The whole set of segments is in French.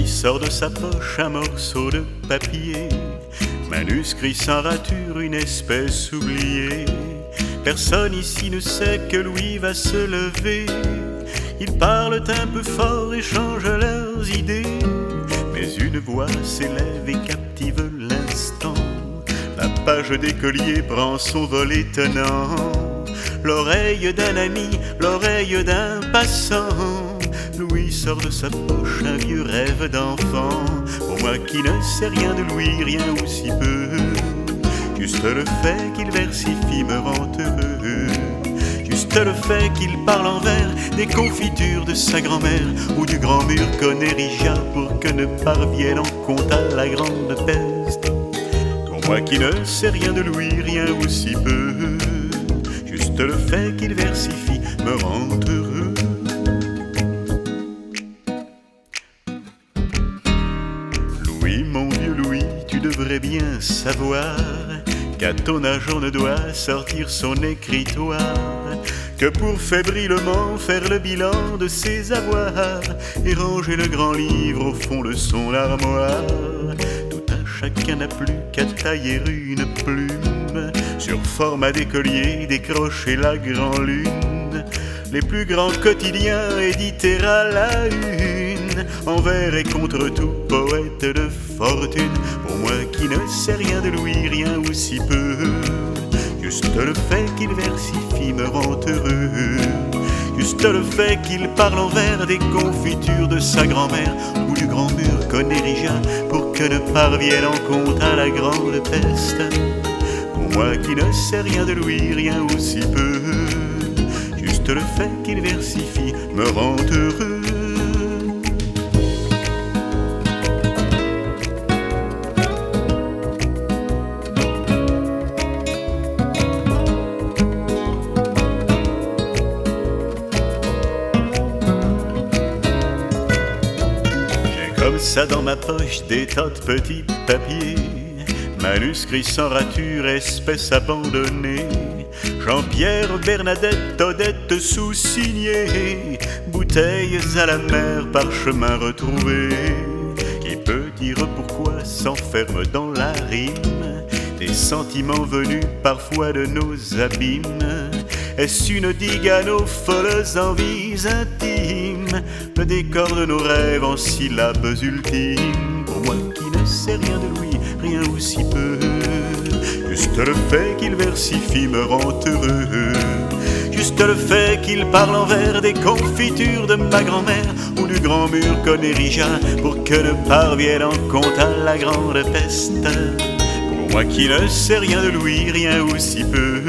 Lui sort de sa poche un morceau de papier, manuscrit sans rature, une espèce oubliée. Personne ici ne sait que Louis va se lever. Ils parlent un peu fort et changent leurs idées, mais une voix s'élève et captive l'instant. La page d'écolier prend son vol étonnant. L'oreille d'un ami, l'oreille d'un passant. Louis sort de sa poche un vieux rêve d'enfant. Pour moi qui ne sais rien de Louis, rien ou si peu, juste le fait qu'il versifie me rend heureux. Juste le fait qu'il parle en vers des confitures de sa grand-mère ou du grand mur qu'on érigea pour que ne parvienne en compte à la grande peste. Pour moi qui ne sais rien de Louis, rien ou si peu, juste le fait qu'il versifie me rend heureux. Louis, mon vieux Louis, tu devrais bien savoir qu'à ton âge on ne doit sortir son écritoire que pour fébrilement faire le bilan de ses avoirs et ranger le grand livre au fond de son armoire. Tout un chacun n'a plus qu'à tailler une plume sur format d'écolier, décrocher la grand-lune. Les plus grands quotidiens éditer à la une, envers et contre tout poète de fortune. Pour moi qui ne sais rien de Louis, rien ou si peu, juste le fait qu'il versifie me rend heureux. Juste le fait qu'il parle en vers des confitures de sa grand-mère ou du grand mur qu'on érigea pour que ne parvienne en compte à la grande peste. Pour moi qui ne sais rien de Louis, rien ou si peu, juste le fait qu'il versifie me rend heureux. Comme ça dans ma poche des tas de petits papiers, manuscrits sans rature, espèce abandonnée. Jean-Pierre, Bernadette, Odette sous-signés, bouteilles à la mer, parchemin retrouvé. Qui peut dire pourquoi s'enferme dans la rime des sentiments venus parfois de nos abîmes? Est-ce une digue à nos folles envies intimes, le décor de nos rêves en syllabes ultimes? Pour moi qui ne sais rien de Louis, rien ou si peu, juste le fait qu'il versifie me rend heureux. Juste le fait qu'il parle en vers des confitures de ma grand-mère ou du grand mur qu'on érigea pour que ne parvienne en compte à la grande peste. Pour moi qui ne sais rien de Louis, rien ou si peu,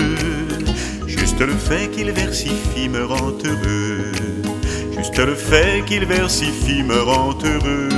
juste le fait qu'il versifie me rend heureux. Juste le fait qu'il versifie me rend heureux.